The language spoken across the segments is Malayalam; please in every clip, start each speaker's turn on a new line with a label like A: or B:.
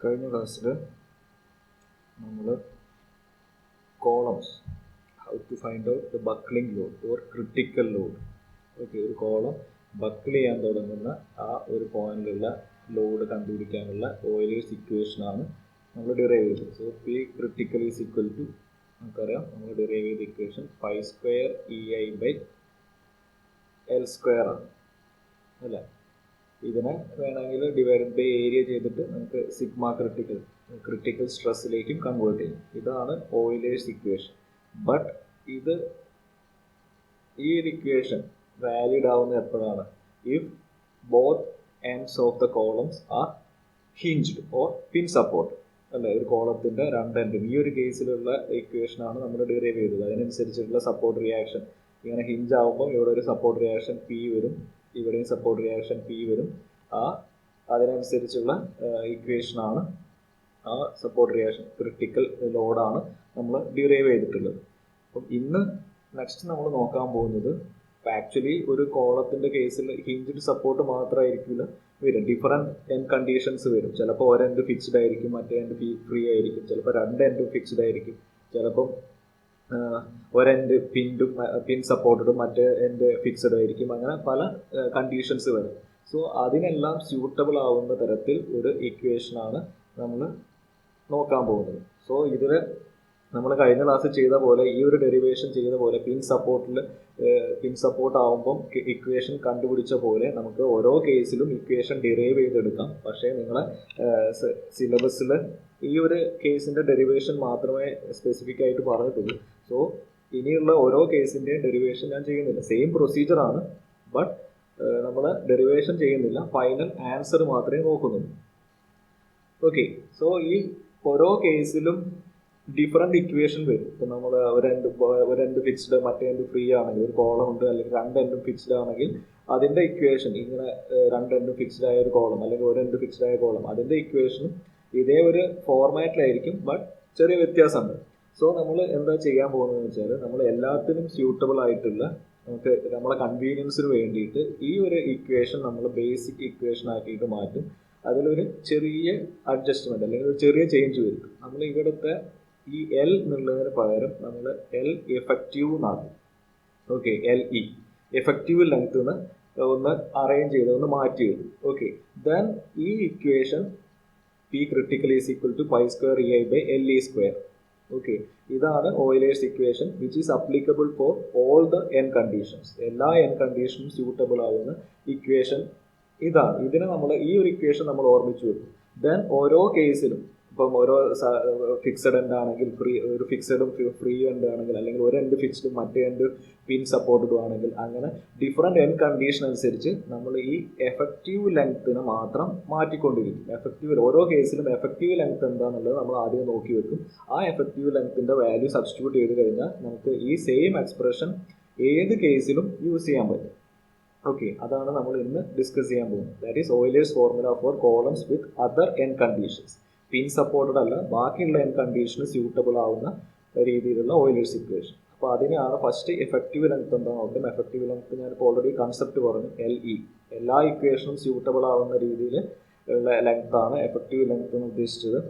A: കഴിഞ്ഞ ക്ലാസ്സിൽ നമ്മൾ columns how to find out the buckling load or critical load. Okay, ഒരു കോളം ബക്കിൾ ചെയ്യാൻ തുടങ്ങുന്ന ആ ഒരു പോയിന്റിലുള്ള ലോഡ് കണ്ടുപിടിക്കാനുള്ള ഓയിലേഴ്സ് ഇക്വേഷനാണ് നമ്മൾ ഡിറൈവ് ചെയ്തത്. So P critical is equal to, നമുക്കറിയാം നമ്മൾ ഡിറൈവ് ചെയ്ത equation pi square E I by L square ആണ് അല്ലേ. ഇതിനെ വേണമെങ്കിൽ ഡിവൈഡ് ബൈ ഏരിയ ചെയ്തിട്ട് നമുക്ക് സിഗ്മ ക്രിട്ടിക്കൽ സ്ട്രെസ്സിലേക്കും കൺവേർട്ട് ചെയ്യും. ഇതാണ് ഓയിലേഴ്സ് ഇക്വേഷൻ. ബട്ട് ഈ ഒരു ഇക്വേഷൻ വാലിഡ് ആവുന്ന എപ്പോഴാണ്? If both ends of the columns R hinged or pin support അല്ലേ. ഒരു കോളത്തിന്റെ രണ്ട് എൻഡും, ഈ ഒരു കേസിലുള്ള ഇക്വേഷനാണ് നമ്മൾ ഡിറൈവ് ചെയ്തത്. അതിനനുസരിച്ചുള്ള സപ്പോർട്ട് റിയാക്ഷൻ ഇങ്ങനെ ഹിഞ്ച് ആവുമ്പോൾ ഇവിടെ ഒരു സപ്പോർട്ട് റിയാക്ഷൻ പി വരും, ഇവിടെയും സപ്പോർട്ട് റിയാക്ഷൻ പി വരും. അതിനനുസരിച്ചുള്ള ഇക്വേഷനാണ് ആ സപ്പോർട്ട് റിയാക്ഷൻ ക്രിട്ടിക്കൽ ലോഡാണ് നമ്മൾ ഡിറൈവ് ചെയ്തിട്ടുള്ളത്. അപ്പം നെക്സ്റ്റ് നമ്മൾ നോക്കാൻ പോകുന്നത് ആക്ച്വലി ഒരു കോളത്തിന്റെ കേസിൽ ഹിഞ്ച്ഡ് സപ്പോർട്ട് മാത്രമായിരിക്കില്ല വരും, ഡിഫറെൻറ്റ് എൻഡ് കണ്ടീഷൻസ് വരും. ചിലപ്പോൾ ഒരു എൻഡ് ഫിക്സ്ഡ് ആയിരിക്കും, മറ്റേ എൻഡ് ഫ്രീ ആയിരിക്കും. ചിലപ്പോൾ രണ്ട് എൻഡും ഫിക്സ്ഡ് ആയിരിക്കും. ചിലപ്പം ഒരെൻഡ് പിൻ സപ്പോർട്ടഡും മറ്റേ എൻഡ് ഫിക്സഡ് ആയിരിക്കും. അങ്ങനെ പല കണ്ടീഷൻസ് വരും. സോ അതിനെല്ലാം സ്യൂട്ടബിൾ ആവുന്ന തരത്തിൽ ഒരു ഇക്വേഷനാണ് നമ്മൾ നോക്കാൻ പോകുന്നത്. സോ ഇതിൽ നമ്മൾ കഴിഞ്ഞ ക്ലാസ്സിൽ ചെയ്ത പോലെ, ഈ ഒരു ഡെറിവേഷൻ ചെയ്ത പോലെ പിൻ സപ്പോർട്ട് ആവുമ്പം ഇക്വേഷൻ കണ്ടുപിടിച്ച പോലെ നമുക്ക് ഓരോ കേസിലും ഇക്വേഷൻ ഡിറൈവ് ചെയ്തെടുക്കാം. പക്ഷേ നിങ്ങളെ സിലബസിൽ ഈ ഒരു കേസിൻ്റെ ഡെറിവേഷൻ മാത്രമേ സ്പെസിഫിക് ആയിട്ട് പറഞ്ഞിട്ടുള്ളൂ. സോ ഇനിയുള്ള ഓരോ കേസിൻ്റെയും ഡെറിവേഷൻ ഞാൻ ചെയ്യുന്നില്ല. സെയിം പ്രൊസീജിയറാണ്, ബട്ട് നമ്മൾ ഡെറിവേഷൻ ചെയ്യുന്നില്ല, ഫൈനൽ ആൻസർ മാത്രമേ നോക്കുന്നുള്ളൂ. ഓക്കെ, സോ ഈ ഓരോ കേസിലും ഡിഫറെൻറ്റ് ഇക്വേഷൻ വരും. ഇപ്പം നമ്മൾ ഒരു എൻഡ് ഫിക്സ്ഡ് മറ്റേ എൻഡ് ഫ്രീ ആണെങ്കിൽ, ഒരു കോളം ഉണ്ട് അല്ലെങ്കിൽ രണ്ട് എൻഡും ഫിക്സ്ഡ് ആണെങ്കിൽ അതിൻ്റെ ഇക്വേഷൻ ഇങ്ങനെ രണ്ട് എൻഡും ഫിക്സ്ഡ് ആയ ഒരു കോളം അല്ലെങ്കിൽ ഒരു എൻഡ് ഫിക്സ്ഡ് ആയ കോളം, അതിൻ്റെ ഇക്വേഷനും ഇതേ ഒരു ഫോർമാറ്റിലായിരിക്കും, ബട്ട് ചെറിയ വ്യത്യാസമുണ്ട്. സോ നമ്മൾ എന്താ ചെയ്യാൻ പോകുന്നതെന്ന് വെച്ചാൽ, നമ്മൾ എല്ലാത്തിനും സ്യൂട്ടബിൾ ആയിട്ടുള്ള, നമുക്ക് നമ്മളെ കൺവീനിയൻസിന് വേണ്ടിയിട്ട് ഈ ഒരു ഇക്വേഷൻ നമ്മൾ ബേസിക് ഇക്വേഷൻ ആക്കിയിട്ട് മാറ്റും. അതിലൊരു ചെറിയ അഡ്ജസ്റ്റ്മെൻറ്റ് അല്ലെങ്കിൽ ഒരു ചെറിയ ചേഞ്ച് വരും. നമ്മൾ ഇവിടുത്തെ ഈ എൽ എന്നുള്ളതിന് പകരം നമ്മൾ എൽ എഫക്റ്റീവ് എന്നാക്കും. ഓക്കെ, LE എഫക്റ്റീവ് ലെങ്ത് ഒന്ന് അറേഞ്ച് ചെയ്ത് ഒന്ന് മാറ്റി വരും. ഓക്കെ, ദെൻ ഈ equation P critical is equal to pi square E I by LE square. Okay, ഇതാണ് Euler's equation which is applicable for all the N conditions. എല്ലാ എൻ കണ്ടീഷനും സ്യൂട്ടബിൾ ആവുന്ന ഇക്വേഷൻ ഇതാണ്. ഇതിനെ നമ്മൾ ഈ ഒരു ഇക്വേഷൻ നമ്മൾ ഓർമ്മിച്ചു വെക്കും. ദെൻ ഓരോ കേസിലും, ഇപ്പം ഓരോ ഫിക്സഡ് എൻഡ് ആണെങ്കിൽ ഒരു ഫിക്സഡും ഫ്രീ എൻഡ് ആണെങ്കിൽ, അല്ലെങ്കിൽ ഒരു എൻഡ് ഫിക്സ്ഡും മറ്റേ എൻഡ് പിൻ സപ്പോർട്ടഡും ആണെങ്കിൽ, അങ്ങനെ ഡിഫറെൻറ്റ് എൻഡ് കണ്ടീഷൻ അനുസരിച്ച് നമ്മൾ ഈ എഫക്റ്റീവ് ലെങ്ത്തിനെ മാത്രം മാറ്റിക്കൊണ്ടിരിക്കും. ഓരോ കേസിലും എഫക്റ്റീവ് ലെങ്ത് എന്താണെന്നുള്ളത് നമ്മൾ ആദ്യം നോക്കി വെക്കും. ആ എഫക്റ്റീവ് ലെങ്ത്തിൻ്റെ വാല്യൂ സബ്സ്റ്റിറ്റ്യൂട്ട് ചെയ്ത് കഴിഞ്ഞാൽ നമുക്ക് ഈ സെയിം എക്സ്പ്രഷൻ ഏത് കേസിലും യൂസ് ചെയ്യാൻ പറ്റും. ഓക്കെ, അതാണ് നമ്മൾ ഇന്ന് ഡിസ്കസ് ചെയ്യാൻ പോകുന്നത്. That is Euler's formula for columns with other end conditions. Pin supported അല്ല, ബാക്കിയുള്ള എൻ കണ്ടീഷന് സ്യൂട്ടബിൾ ആവുന്ന രീതിയിലുള്ള ഓയിലേഴ്സ് ഇക്വേഷൻ. അപ്പോൾ അതിനാണ് ഫസ്റ്റ് എഫക്റ്റീവ് ലെങ്ത് എന്താ നോക്കാം. എഫക്റ്റീവ് ലെങ്ത് ഞാനിപ്പോൾ ഓൾറെഡി കൺസെപ്റ്റ് പറഞ്ഞു, LE. എല്ലാ ഇക്വേഷനും സ്യൂട്ടബിൾ ആവുന്ന രീതിയിൽ ഉള്ള ലെങ്ത്താണ് എഫക്റ്റീവ് ലെങ്ത് എന്ന് ഉദ്ദേശിച്ചത്.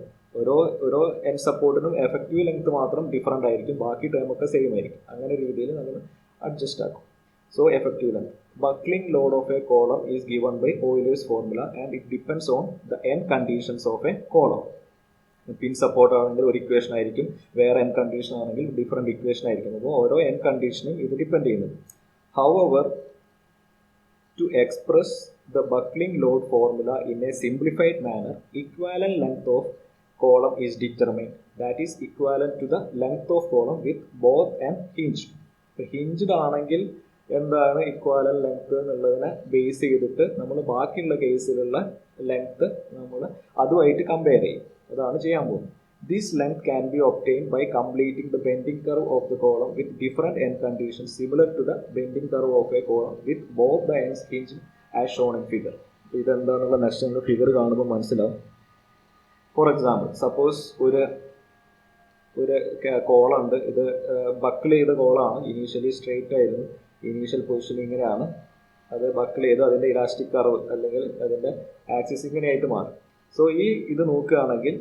A: ഓരോ എൻ സപ്പോർട്ടിനും എഫക്റ്റീവ് ലെങ്ത് മാത്രം ഡിഫറൻ്റ് ആയിരിക്കും, ബാക്കി ടേമൊക്കെ സെയിം ആയിരിക്കും. അങ്ങനെ രീതിയിൽ നമ്മൾ അഡ്ജസ്റ്റ് ആക്കും. So effective length. Buckling load of a column is given by Euler's formula and it depends on the n conditions of a column. Pin support ആണെങ്കിൽ ഒരു ഇക്വേഷൻ ആയിരിക്കും, വേറെ എൻ കണ്ടീഷൻ ആണെങ്കിൽ ഡിഫറെൻറ്റ് ഇക്വേഷൻ ആയിരിക്കും. അപ്പോൾ ഓരോ എൻ കണ്ടീഷനും ഇത് ഡിപ്പെൻഡ് ചെയ്യുന്നത്. However, to express the buckling load formula in a simplified manner, equivalent length of column is determined. That is equivalent to the length of column with both and hinged. Hinged ആണെങ്കിൽ എന്താണ് ഇക്വാലന്റ് ലെങ്ത് എന്നുള്ളതിനെ ബേസ് ചെയ്തിട്ട് നമ്മൾ ബാക്കിയുള്ള കേസിലുള്ള ലെങ്ത് നമ്മൾ അതുമായിട്ട് കമ്പയർ ചെയ്യും. അതാണ് ചെയ്യാൻ പോകുന്നത്. This length can be obtained by completing the bending curve of the column with different N conditions similar to the bending curve of a column with both the ends hinged as shown in figure. ഇതെന്താണെന്നുള്ള നെക്സ്റ്റ് നമ്മൾ ഫിഗർ കാണുമ്പോൾ മനസ്സിലാവും. ഫോർ എക്സാമ്പിൾ, സപ്പോസ് ഒരു കോളം ഉണ്ട്. ഇത് ബക്കിൾ ചെയ്ത കോളാണ്. ഇനീഷ്യലി സ്ട്രെയിറ്റ് ആയിരുന്നു, ഇനീഷ്യൽ പൊസിഷൻ ഇങ്ങനെയാണ്. അത് ബക്കിൾ ചെയ്ത് അതിൻ്റെ ഇലാസ്റ്റിക് കർവ് അല്ലെങ്കിൽ അതിൻ്റെ ആക്സിസ് ഇങ്ങനെയായിട്ട് മാറും. സോ ഇത് നോക്കുകയാണെങ്കിൽ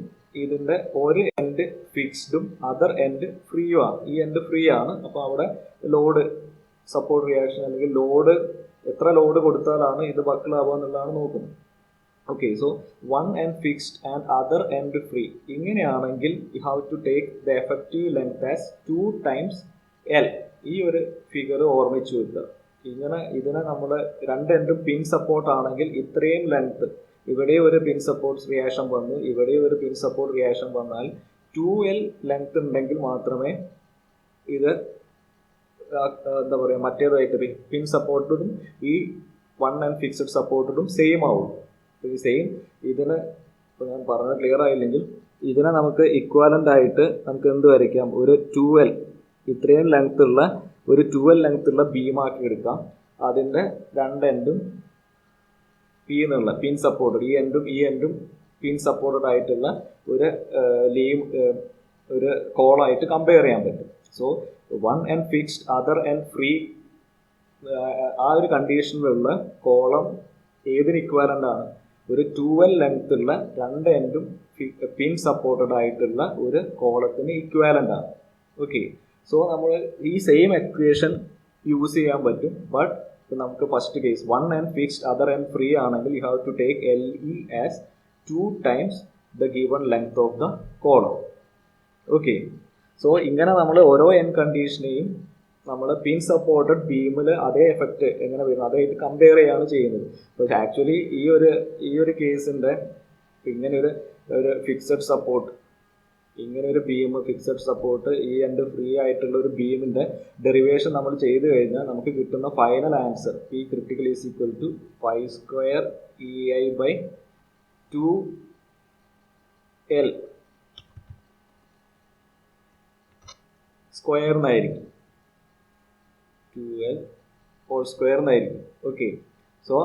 A: ഇതിൻ്റെ ഒരു എൻഡ് ഫിക്സ്ഡും അതർ എൻഡ് ഫ്രീയും ആണ്. ഈ എൻഡ് ഫ്രീ ആണ്. അപ്പോൾ അവിടെ ലോഡ് സപ്പോർട്ട് റിയാക്ഷൻ അല്ലെങ്കിൽ ലോഡ് എത്ര ലോഡ് കൊടുത്താലാണ് ഇത് ബക്കിൾ ആവുക എന്നുള്ളതാണ് നോക്കുന്നത്. Okay, so one end fixed and other end free. ഇങ്ങനെയാണെങ്കിൽ you have to take the effective length as 2 times L. ഈ ഒരു ഫിഗർ ഓർമ്മിച്ചു വെക്കുക. ഇതിനെ നമ്മൾ രണ്ട് എൻഡും പിൻ സപ്പോർട്ട് ആണെങ്കിൽ ഇത്രയും ലെങ്ത്, ഇവിടെ ഒരു പിൻ സപ്പോർട്ട് റിയാക്ഷൻ വന്നു, ഇവിടെ ഒരു പിൻ സപ്പോർട്ട് റിയാക്ഷൻ വന്നാൽ 2L ലെങ്ത് ഉണ്ടെങ്കിൽ മാത്രമേ ഇത് എന്താ പറയുക മറ്റേതായിട്ട് പിൻ സപ്പോർട്ടഡും ഈ വൺ ആൻഡ് ഫിക്സഡ് സപ്പോർട്ടഡും സെയിം ആവുള്ളൂ. ഈ സെയിം ഇതിന് ഇപ്പോൾ ഞാൻ പറഞ്ഞത് ക്ലിയർ ആയില്ലെങ്കിൽ ഇതിനെ നമുക്ക് ഇക്വാലൻ്റ് ആയിട്ട് നമുക്ക് എന്ത് വരയ്ക്കാം, ഒരു 2L ഇത്രയും ലെങ്ത് ഉള്ള ഒരു 2L ലെങ്ത് ഉള്ള ബീമാക്കി എടുക്കാം. അതിൻ്റെ രണ്ട് എൻഡും പി എന്നുള്ള പിൻ സപ്പോർട്ടഡ്, ഈ എൻഡും പിൻ സപ്പോർട്ടഡ് ആയിട്ടുള്ള ഒരു ഒരു കോളായിട്ട് കമ്പയർ ചെയ്യാൻ പറ്റും. So one end fixed other end free, ആ ഒരു കണ്ടീഷനിലുള്ള കോളം ഏതിന് ഇക്വാലൻ്റ് ആണ്, ഒരു 2L ലെങ്ത് ഉള്ള രണ്ട് എൻഡും പിൻ സപ്പോർട്ടഡ് ആയിട്ടുള്ള ഒരു കോളത്തിന് ഇക്വാലൻ്റ് ആണ്. ഓക്കെ, സോ നമ്മൾ ഈ സെയിം എക്വേഷൻ യൂസ് ചെയ്യാൻ പറ്റും. ബട്ട് നമുക്ക് first case one end fixed other end free ആണെങ്കിൽ you have to take LE as 2 times the given length of the column. Okay, so ഇങ്ങനെ നമ്മൾ ഓരോ എൻ കണ്ടീഷനെയും നമ്മൾ പിൻ സപ്പോർട്ടഡ് ബീമിൽ അതേ എഫക്റ്റ് എങ്ങനെ വരുന്നു അതായിട്ട് കമ്പയർ ചെയ്യാണ് ചെയ്യുന്നത്. പക്ഷേ ആക്ച്വലി ഈ ഒരു കേസിൻ്റെ ഇങ്ങനെ ഒരു ഫിക്സഡ് സപ്പോർട്ട്, ഇങ്ങനെ ഒരു ബീം ഫിക്സഡ് സപ്പോർട്ട് ഈ എൻഡ് ഫ്രീ ആയിട്ടുള്ള ഒരു ബീമിൻ്റെ ഡെറിവേഷൻ നമ്മൾ ചെയ്ത് കഴിഞ്ഞാൽ നമുക്ക് കിട്ടുന്ന final answer P critical is equal to pi square EI by 2L square എന്നായിരിക്കും, 2L ഹോൾ സ്ക്വയർ എന്നായിരിക്കും. ഓക്കെ, സോ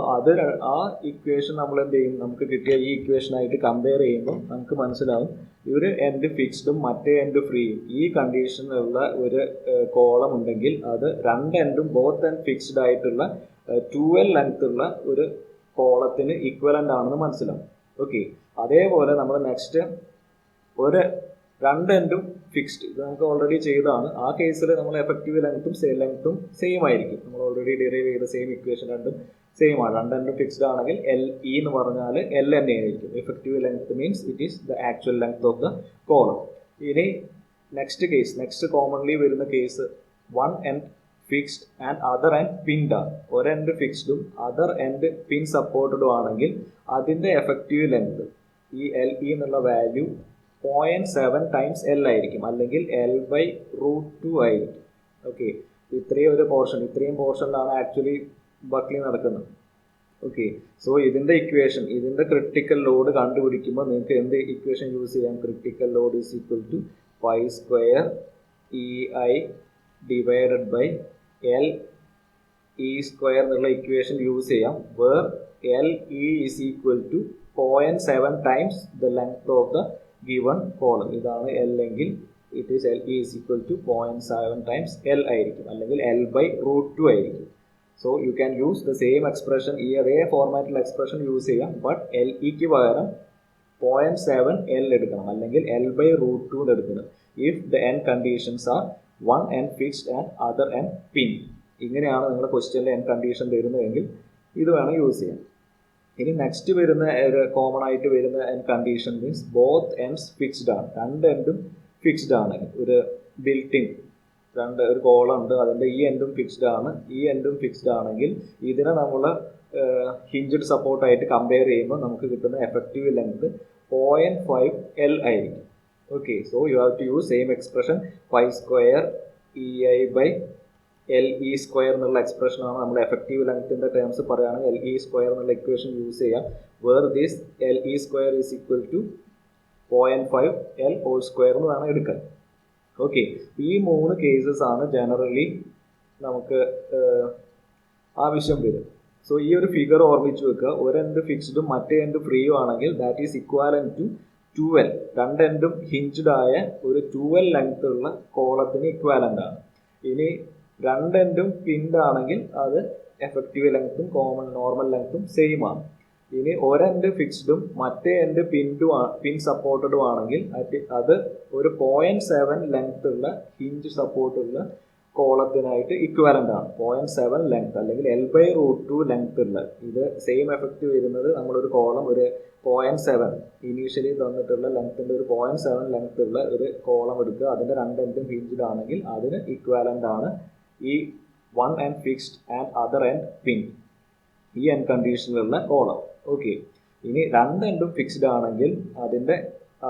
A: ആ ഇക്വേഷൻ നമ്മൾ എന്ത് ചെയ്യും, നമുക്ക് കിട്ടിയ ഈ ഇക്വേഷനായിട്ട് കമ്പയർ ചെയ്യുമ്പോൾ നമുക്ക് മനസ്സിലാവും ഒരു എൻഡ് ഫിക്സ്ഡും മറ്റേ എൻഡ് ഫ്രീയും ഈ കണ്ടീഷനിലുള്ള ഒരു കോളം ഉണ്ടെങ്കിൽ അത് രണ്ട് എൻഡും ബോത്ത് എൻഡ് ഫിക്സ്ഡ് ആയിട്ടുള്ള 2L ലെങ്ത് ഉള്ള ഒരു കോളത്തിന് ഈക്വലൻ്റ് ആണെന്ന് മനസ്സിലാവും. ഓക്കെ, അതേപോലെ നമ്മൾ നെക്സ്റ്റ് ഒരു രണ്ട് എൻഡും ഫിക്സ്ഡ്, ഇത് നമുക്ക് ഓൾറെഡി ചെയ്തതാണ്. ആ കേസിൽ നമ്മൾ എഫക്റ്റീവ് ലെങ്ത്തും സെയിം ആയിരിക്കും. നമ്മൾ ഓൾറെഡി ഡിറൈവ് ചെയ്ത സെയിം ഇക്വേഷൻ രണ്ടും സെയിം ആണ്. രണ്ട് എൻഡും ഫിക്സ്ഡ് ആണെങ്കിൽ LE എന്ന് പറഞ്ഞാൽ L തന്നെ ആയിരിക്കും. Effective length means it is the actual length of the column. ഇനി നെക്സ്റ്റ് കോമൺലി വരുന്ന case one end fixed and other end pinned ആണ്. ഒരു എൻഡ് ഫിക്സ്ഡും അതർ എൻഡ് പിൻ സപ്പോർട്ടഡും ആണെങ്കിൽ അതിൻ്റെ എഫക്റ്റീവ് ലെങ്ത് ഈ LE എന്നുള്ള വാല്യൂ 0.7 times L ആയിരിക്കും, അല്ലെങ്കിൽ L/√2 ആയിരിക്കും. ഓക്കെ, ഇത്രയും പോർഷനിലാണ് ആക്ച്വലി ബക്ലിംഗ് നടക്കുന്നത്. ഓക്കെ, സോ ഇതിൻ്റെ ഇക്വേഷൻ, ഇതിൻ്റെ ക്രിട്ടിക്കൽ ലോഡ് കണ്ടുപിടിക്കുമ്പോൾ നിങ്ങൾക്ക് എന്ത് ഇക്വേഷൻ യൂസ് ചെയ്യാം, critical load is equal to pi square EI divided by LE square എന്നുള്ള ഇക്വേഷൻ യൂസ് ചെയ്യാം. Where LE is equal to 0.7 times the length of the given column. ഇതാണ് L എങ്കിൽ it is LE is equal to 0.7 times L ആയിരിക്കും, അല്ലെങ്കിൽ L/√2 ആയിരിക്കും. So you can use the same expression, ഈ അതേ ഫോർമാറ്റിലുള്ള എക്സ്പ്രഷൻ യൂസ് ചെയ്യാം. ബട്ട് LEക്ക് പകരം 0.7 L എടുക്കണം, അല്ലെങ്കിൽ L/√2 എടുക്കണം. If the N conditions R one end fixed and other end pin. ഇങ്ങനെയാണ് നിങ്ങളുടെ ക്വസ്റ്റ്യനിൽ എൻ കണ്ടീഷൻ തരുന്നതെങ്കിൽ ഇത് വേണം യൂസ് ചെയ്യാൻ. ഇനി നെക്സ്റ്റ് വരുന്ന ഒരു കോമൺ ആയിട്ട് വരുന്ന condition means both ends fixed ആണ്. രണ്ട് എൻഡും ഫിക്സ്ഡ് ആണ്. ഒരു ബിൽറ്റിംഗ് ഒരു കോളം ഉണ്ട്, അതിൻ്റെ ഈ എൻഡും ഫിക്സ്ഡ് ആണ്, ഈ എൻഡും ഫിക്സ്ഡ് ആണെങ്കിൽ ഇതിനെ നമ്മൾ ഹിഞ്ചഡ് സപ്പോർട്ടായിട്ട് കമ്പയർ ചെയ്യുമ്പോൾ നമുക്ക് കിട്ടുന്ന എഫക്റ്റീവ് ലെങ്ത് 0.5 L ആയിരിക്കും. Okay, so you have to use same expression pi square EI by LE square എന്നുള്ള എക്സ്പ്രഷനാണ് നമ്മൾ എഫക്റ്റീവ് ലെങ്ത്തിൻ്റെ ടേംസ് പറയുകയാണെങ്കിൽ LE സ്ക്വയർ എന്നുള്ള ഇക്വേഷൻ യൂസ് ചെയ്യാം. Where this LE square is equal to 0.5 L whole square എന്ന് വേണം എടുക്കാൻ. ഓക്കെ, ഈ മൂന്ന് കേസസ് ആണ് ജനറലി നമുക്ക് ആവശ്യം വരും. സോ ഈ ഒരു ഫിഗർ ഓർമ്മിച്ച് വെക്കുക. ഒരു എൻഡ് ഫിക്സ്ഡും മറ്റേ എൻഡ് ഫ്രീയും ആണെങ്കിൽ that is equivalent to 2L. രണ്ട് എൻഡും ഹിഞ്ച്ഡ് ആയ ഒരു 2L ലെങ്ത് ഉള്ള കോളത്തിന് ഇക്വാലന്റ് ആണ്. ഇനി രണ്ടെൻഡും പിൻഡ് ആണെങ്കിൽ അത് എഫക്റ്റീവ് ലെങ്ത്തും നോർമൽ ലെങ്ത്തും സെയിം ആണ്. ഇനി ഒരെൻഡ് ഫിക്സ്ഡും മറ്റേ എൻഡ് പിൻ സപ്പോർട്ടഡും ആണെങ്കിൽ അത് ഒരു 0.7 ലെങ്ത് ഉള്ള ഹിഞ്ച് സപ്പോർട്ടുള്ള കോളത്തിനായിട്ട് ഇക്വാലന്റ് ആണ്. 0.7 ലെങ്ത് അല്ലെങ്കിൽ L/√2 ലെങ്ത് ഉള്ള ഇത് സെയിം എഫക്റ്റ് വരുന്നത് നമ്മളൊരു കോളം ഒരു 0.7 ഇനീഷ്യലി തന്നിട്ടുള്ള ലെങ്ത്തിന്റെ ഒരു 0.7 ലെങ്ത് ഉള്ള ഒരു കോളം എടുക്കുക, അതിന്റെ രണ്ട് എൻഡും ഹിഞ്ചഡ് ആണെങ്കിൽ അതിന് ഇക്വാലന്റ് ആണ് ഈ one end fixed and other end pin, ഈ എൻഡ് കണ്ടീഷനിലുള്ള കോളം. ഓക്കെ, ഇനി രണ്ട് എൻഡും ഫിക്സ്ഡ് ആണെങ്കിൽ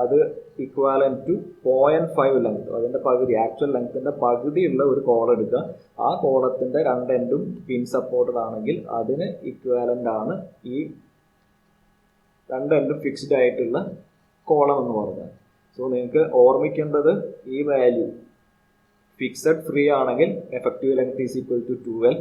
A: അത് ഇക്വാലന്റ് ടു 0.5 ലെങ്ത്, അതിന്റെ പകുതി ആക്ച്വൽ ലെങ്ത്തിന്റെ പകുതിയുള്ള ഒരു കോളം എടുക്കുക. ആ കോളത്തിന്റെ രണ്ട് എൻഡും പിൻ സപ്പോർട്ടഡ് ആണെങ്കിൽ അതിന് ഇക്വാലന്റ് ആണ് ഈ രണ്ട് എൻഡും ഫിക്സ്ഡ് ആയിട്ടുള്ള കോളം എന്ന് പറഞ്ഞാൽ. സോ നിങ്ങൾക്ക് ഓർമ്മിക്കേണ്ടത് ഈ വാല്യൂ ഫിക്സഡ് ഫ്രീ ആണെങ്കിൽ effective length is equal to 12,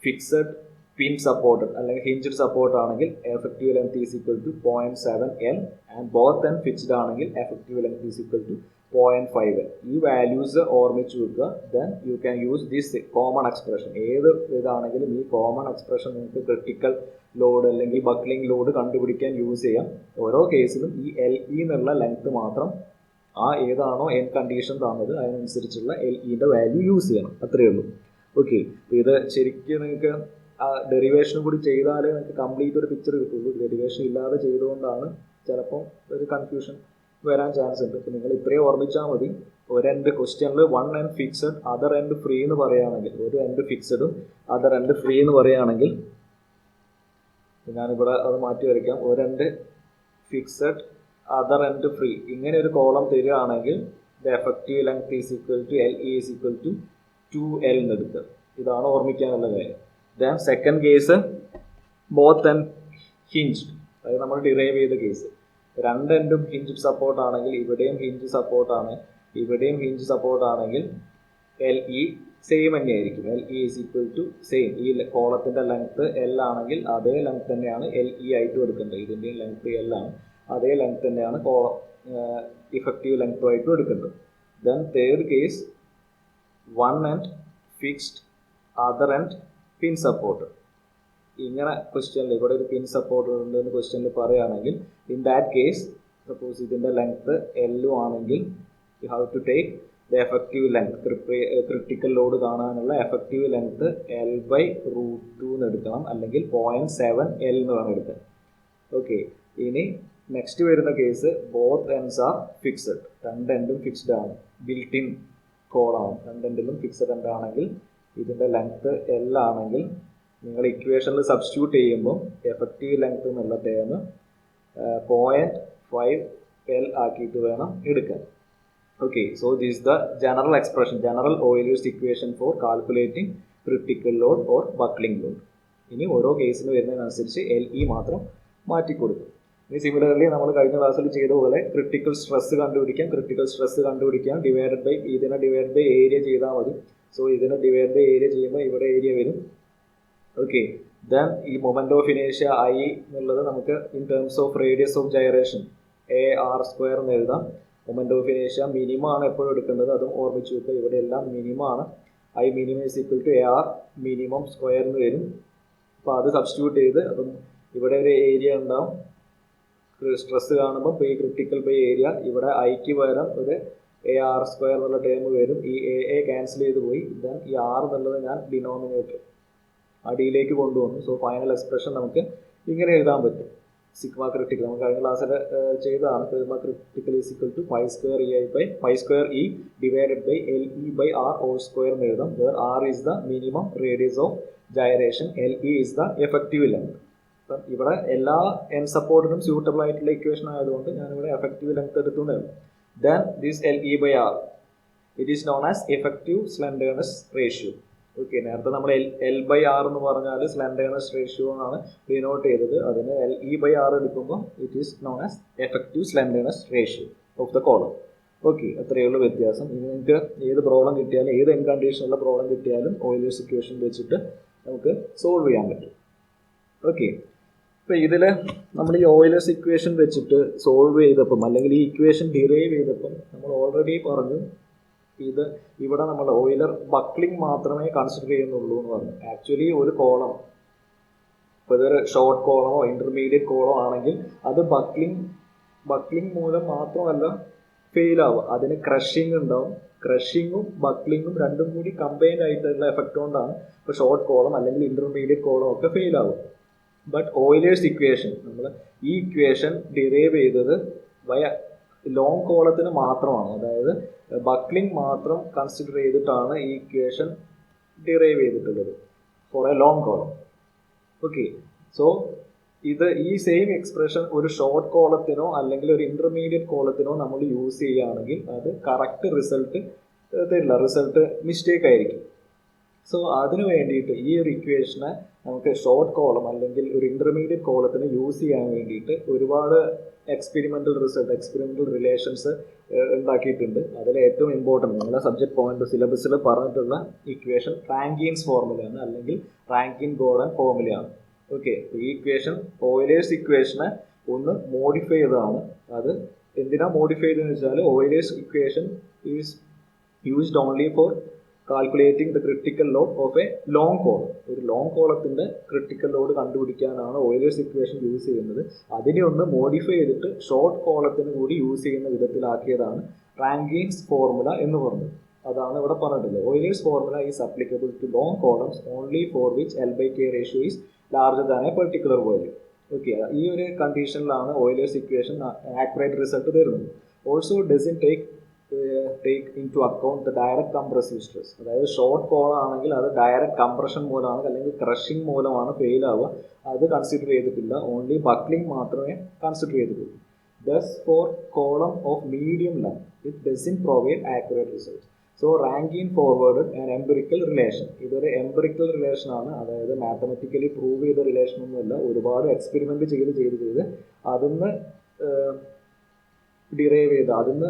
A: fixed pin supported അല്ലെങ്കിൽ ഹിഞ്ചഡ് സപ്പോർട്ട് ആണെങ്കിൽ effective length is equal to 0.7 L and both end fixed ആണെങ്കിൽ effective length is equal to 0.5 L. ഈ വാല്യൂസ് ഓർമ്മിച്ച് വെക്കുക. Then you can use this common expression. ഏത് ഇതാണെങ്കിലും ഈ കോമൺ എക്സ്പ്രഷൻ നിങ്ങൾക്ക് ക്രിട്ടിക്കൽ ലോഡ് അല്ലെങ്കിൽ ബക്ലിംഗ് ലോഡ് കണ്ടുപിടിക്കാൻ യൂസ് ചെയ്യാം. ഓരോ കേസിലും ഈ LE എന്നുള്ള ലെങ്ത് മാത്രം ഏതാണോ എൻ കണ്ടീഷൻ തന്നത് അതിനനുസരിച്ചുള്ള LEന്റെ വാല്യൂ യൂസ് ചെയ്യണം, അത്രയേ ഉള്ളൂ. ഓക്കെ, ഇത് ശരിക്കും നിങ്ങൾക്ക് ഡെറിവേഷനും കൂടി ചെയ്താലേ നിങ്ങൾക്ക് കംപ്ലീറ്റ് ഒരു പിക്ചർ കിട്ടുള്ളൂ. ഡെറിവേഷൻ ഇല്ലാതെ ചെയ്തുകൊണ്ടാണ് ചിലപ്പോൾ ഒരു കൺഫ്യൂഷൻ വരാൻ ചാൻസ് ഉണ്ട്. അപ്പോൾ നിങ്ങൾ ഇത്രയും ഓർമ്മിച്ചാൽ മതി. ഒരു എൻഡ് ക്വസ്റ്റ്യനിൽ one end fixed other end free എന്ന് പറയുകയാണെങ്കിൽ, ഒരു എൻഡ് ഫിക്സഡും അതർ എൻഡ് ഫ്രീ എന്ന് പറയുകയാണെങ്കിൽ ഞാനിവിടെ അത് മാറ്റി വരയ്ക്കാം. ഒരു end fixed other end free ഇങ്ങനെ ഒരു കോളം തരികയാണെങ്കിൽ the effective length is equal to LE is equal to 2L എന്ന് എടുക്കുക. ഇതാണ് ഓർമ്മിക്കാനുള്ള കാര്യം. Then second case both and hinged, അതായത് നമ്മൾ ഡിറൈവ് ചെയ്ത കേസ്. രണ്ട് എൻഡും ഹിഞ്ച് സപ്പോർട്ട് ആണെങ്കിൽ ഇവിടെയും ഹിഞ്ച് സപ്പോർട്ടാണ്, ഇവിടെയും ഹിഞ്ച് സപ്പോർട്ട് ആണെങ്കിൽ LE സെയിം തന്നെയായിരിക്കും. LE is equal to same. ഈ കോളത്തിന്റെ ലെങ്ത് L ആണെങ്കിൽ അതേ ലെങ്ത് തന്നെയാണ് LE ആയിട്ട് എടുക്കേണ്ടത്. ഇതിൻ്റെയും ലെങ്ത് L ആണ്, അതേ ലെങ്ത് തന്നെയാണ് ഇഫക്റ്റീവ് ലെങ്ത്തുമായിട്ടും എടുക്കേണ്ടത്. Then third case one end fixed other end pin support. ഇങ്ങനെ ക്വസ്റ്റ്യനിൽ ഇവിടെ ഒരു പിൻ സപ്പോർട്ട് ഉണ്ടെന്ന് ക്വസ്റ്റ്യനിൽ പറയുകയാണെങ്കിൽ ഇൻ ദാറ്റ് കേസ് സപ്പോസ് ഇതിൻ്റെ ലെങ്ത് L ആണെങ്കിൽ you have to take the effective length, critical load കാണാനുള്ള എഫക്റ്റീവ് ലെങ്ത് L/√2 എന്ന് എടുക്കണം, അല്ലെങ്കിൽ 0.7 L എന്ന് വേണം എടുക്കാൻ. ഓക്കെ, ഇനി നെക്സ്റ്റ് വരുന്ന case both ends are fixed, രണ്ട് എൻഡും ഫിക്സ്ഡ് ആണ്, ബിൽറ്റ് ഇൻ കോളാണ്, രണ്ട് എൻഡിലും ഫിക്സഡ് എൻഡ് ആണെങ്കിൽ ഇതിൻ്റെ ലെങ്ത് L ആണെങ്കിൽ നിങ്ങൾ ഇക്വേഷനിൽ സബ്സ്റ്റിറ്റ്യൂട്ട് ചെയ്യുമ്പോൾ എഫക്റ്റീവ് ലെങ്ത് എന്നുള്ള ടേം 0.5 L ആക്കിയിട്ട് വേണം എടുക്കാൻ. Okay, so this the general expression, general Euler's equation for calculating critical load or buckling load. ഇനി ഓരോ കേസിന് വരുന്നതിനനുസരിച്ച് LE മാത്രം മാറ്റിക്കൊടുക്കും. ഇനി സിമിലർലി നമ്മൾ കഴിഞ്ഞ ക്ലാസ്സിൽ ചെയ്ത പോലെ ക്രിട്ടിക്കൽ സ്ട്രെസ് കണ്ടുപിടിക്കാം ഡിവൈഡഡ് ബൈ ഇതിനെ ഡിവൈഡ് ബൈ ഏരിയ ചെയ്താൽ മതി. സോ ഇതിനെ ഡിവൈഡ് ബൈ ഏരിയ ചെയ്യുമ്പോൾ ഇവിടെ ഏരിയ വരും. ഓക്കെ, ദെൻ ഈ മൊമെന്റ് ഓഫ് ഇനേഷ്യ I എന്നുള്ളത് നമുക്ക് in terms of radius of gyration AR² എന്ന് എഴുതാം. മൊമെന്റ് ഓഫ് ഇനേഷ്യ മിനിമം ആണ് എപ്പോഴും എടുക്കേണ്ടത്, അതും ഓർമ്മിച്ച് വെക്കുക. ഇവിടെ എല്ലാം മിനിമം ആണ്. I minimum is equal to AR minimum square എന്ന് വരും. അപ്പോൾ അത് സബ്സ്റ്റിറ്റ്യൂട്ട് ചെയ്ത് അപ്പം ഇവിടെ ഒരു ഏരിയ ഉണ്ടാവും. സ്ട്രെസ് കാണുമ്പോൾ പി ക്രിട്ടിക്കൽ ബൈ ഏരിയ, ഇവിടെ ഐക്ക് പകരം ഒരു AR² എന്നുള്ള ടേം വരും. ഈ A ക്യാൻസൽ ചെയ്ത് പോയി. ദെൻ ഈ R എന്നുള്ളത് ഞാൻ ഡിനോമിനേറ്റർ അടിയിലേക്ക് കൊണ്ടുവന്നു. സോ ഫൈനൽ എക്സ്പ്രഷൻ നമുക്ക് ഇങ്ങനെ എഴുതാൻ പറ്റും. സിഗ്മ ക്രിട്ടിക്കൽ നമ്മൾ കഴിഞ്ഞ ക്ലാസ്സിൽ ചെയ്തതാണ്. Sigma critical is equal to π² E divided by LE/R whole square എന്ന് എഴുതാം. Where R is the minimum radius of gyration, LE is the effective length. അപ്പം ഇവിടെ എല്ലാ എൻ സപ്പോർട്ടിനും സ്യൂട്ടബിൾ ആയിട്ടുള്ള ഇക്വേഷൻ ആയതുകൊണ്ട് ഞാനിവിടെ എഫക്റ്റീവ് ലെങ്ത് എടുത്തുകൊണ്ടാണ്. Then this LE/R it is known as effective slenderness ratio. Okay, നേരത്തെ നമ്മൾ L/R എന്ന് പറഞ്ഞാൽ സ്ലെൻഡർനെസ് റേഷ്യോ എന്നാണ് ഡിനോട്ട് ചെയ്തത്. അതിന് LE/R എടുക്കുമ്പോൾ it is known as effective slenderness ratio of the column. Okay, അത്രയേ ഉള്ളൂ വ്യത്യാസം. ഇനി നിങ്ങൾക്ക് ഏത് പ്രോബ്ലം കിട്ടിയാലും, ഏത് എൻ കണ്ടീഷനുള്ള പ്രോബ്ലം കിട്ടിയാലും ഓയിലേഴ്സ് ഇക്വേഷൻ വെച്ചിട്ട് നമുക്ക് സോൾവ് ചെയ്യാൻ പറ്റും. ഓക്കെ, ഇപ്പോൾ ഇതിൽ നമ്മൾ ഈ ഓയിലേഴ്സ് ഇക്വേഷൻ വെച്ചിട്ട് സോൾവ് ചെയ്തപ്പം അല്ലെങ്കിൽ ഈ ഇക്വേഷൻ ഡിറൈവ് ചെയ്തപ്പം നമ്മൾ ഓൾറെഡി പറഞ്ഞു ഇവിടെ നമ്മൾ ഓയിലർ ബക്ലിംഗ് മാത്രമേ കൺസിഡർ ചെയ്യുന്നുള്ളൂ എന്ന് പറഞ്ഞു. ആക്ച്വലി ഒരു കോളം ഇപ്പോൾ ഇതൊരു ഷോർട്ട് കോളമോ ഇൻ്റർമീഡിയറ്റ് കോളോ ആണെങ്കിൽ അത് ബക്ലിംഗ് മൂലം മാത്രമല്ല ഫെയിൽ ആവുക, അതിന് ക്രഷിങ് ഉണ്ടാവും. ക്രഷിങ്ങും ബക്ലിങ്ങും രണ്ടും കൂടി കമ്പൈൻഡ് ആയിട്ടുള്ള എഫക്റ്റ് കൊണ്ടാണ് ഇപ്പോൾ ഷോർട്ട് കോളം അല്ലെങ്കിൽ ഇൻ്റർമീഡിയറ്റ് കോളം ഒക്കെ ഫെയിൽ ആവും. ബട്ട് ഓയിലേഴ്സ് ഇക്വേഷൻ, നമ്മൾ ഈ ഇക്വേഷൻ ഡിറൈവ് ചെയ്തത് ലോങ് കോളത്തിന് മാത്രമാണ്. അതായത് ബക്ലിംഗ് മാത്രം കൺസിഡർ ചെയ്തിട്ടാണ് ഈ ഇക്വേഷൻ ഡിറൈവ് ചെയ്തിട്ടുള്ളത് for a long column. Okay, so ഈ സെയിം എക്സ്പ്രഷൻ ഒരു ഷോർട്ട് കോളത്തിനോ അല്ലെങ്കിൽ ഒരു ഇന്റർമീഡിയറ്റ് കോളത്തിനോ നമ്മൾ യൂസ് ചെയ്യുകയാണെങ്കിൽ അത് കറക്റ്റ് റിസൾട്ട് തരില്ല, റിസൾട്ട് മിസ്റ്റേക്ക് ആയിരിക്കും. സോ അതിനു വേണ്ടിയിട്ട് ഈ ഒരു ഇക്വേഷനെ നമുക്ക് ഷോർട്ട് കോളം അല്ലെങ്കിൽ ഒരു ഇന്റർമീഡിയറ്റ് കോളത്തിന് യൂസ് ചെയ്യാൻ വേണ്ടിയിട്ട് ഒരുപാട് എക്സ്പെരിമെന്റൽ റിലേഷൻസ് ഉണ്ടാക്കിയിട്ടുണ്ട്. അതിൽ ഏറ്റവും ഇമ്പോർട്ടൻറ്റ് നിങ്ങളുടെ സബ്ജക്ട് പോയിന്റ് സിലബസിൽ പറഞ്ഞിട്ടുള്ള ഇക്വേഷൻ റാങ്കീൻസ് ഫോർമുലയാണ് അല്ലെങ്കിൽ റാങ്കിൻ-ഗോർഡൻ ഫോർമുലയാണ്. ഓക്കെ, ഈ ഇക്വേഷൻ ഓയിലേഴ്സ് ഇക്വേഷനെ ഒന്ന് മോഡിഫൈ ചെയ്തതാണ്. അത് എന്തിനാ മോഡിഫൈ ചെയ്തതെന്ന് വെച്ചാൽ Euler's equation is used only for calculating the critical load of a long column. ഒരു ലോങ് കോളത്തിൻ്റെ ക്രിട്ടിക്കൽ ലോഡ് കണ്ടുപിടിക്കാനാണ് ഓയിലേഴ്സ് ഇക്വേഷൻ യൂസ് ചെയ്യുന്നത്. അതിനെ ഒന്ന് മോഡിഫൈ ചെയ്തിട്ട് ഷോർട്ട് കോളത്തിന് കൂടി യൂസ് ചെയ്യുന്ന വിധത്തിലാക്കിയതാണ് റാങ്കീൻസ് ഫോർമുല എന്ന് പറഞ്ഞത്. അതാണ് ഇവിടെ പറഞ്ഞിട്ടുള്ളത്. Euler's formula is applicable to long columns only for which L/K ratio is larger than a particular value. Okay, ഈ ഒരു കണ്ടീഷനിലാണ് ഓയിലേഴ്സ് ഇക്വേഷൻ ആക്യുറേറ്റ് റിസൾട്ട് തരുന്നത്. Also doesn't take into account the direct compressive stress. അതായത് ഷോർട്ട് കോളം ആണെങ്കിൽ അത് ഡയറക്റ്റ് കംപ്രഷൻ മൂലമാണ് അല്ലെങ്കിൽ ക്രഷിംഗ് മൂലമാണ് ഫെയിൽ ആവുക, അത് കൺസിഡർ ചെയ്തിട്ടില്ല. ഓൺലി ബക്ലിംഗ് മാത്രമേ കൺസിഡർ ചെയ്തിട്ടുള്ളൂ. Thus for column of medium length it doesn't provide accurate result. So Rankine forward an empirical relation. ഇതൊരു എംപിറിക്കൽ റിലേഷൻ ആണ്, അതായത് മാത്തമെറ്റിക്കലി പ്രൂവ് ചെയ്ത റിലേഷൻ ഒന്നുമല്ല. ഒരുപാട് എക്സ്പെരിമെന്റ് ചെയ്ത് അതിന്ന് ഡിറൈവ് ചെയ്ത അതിന്ന്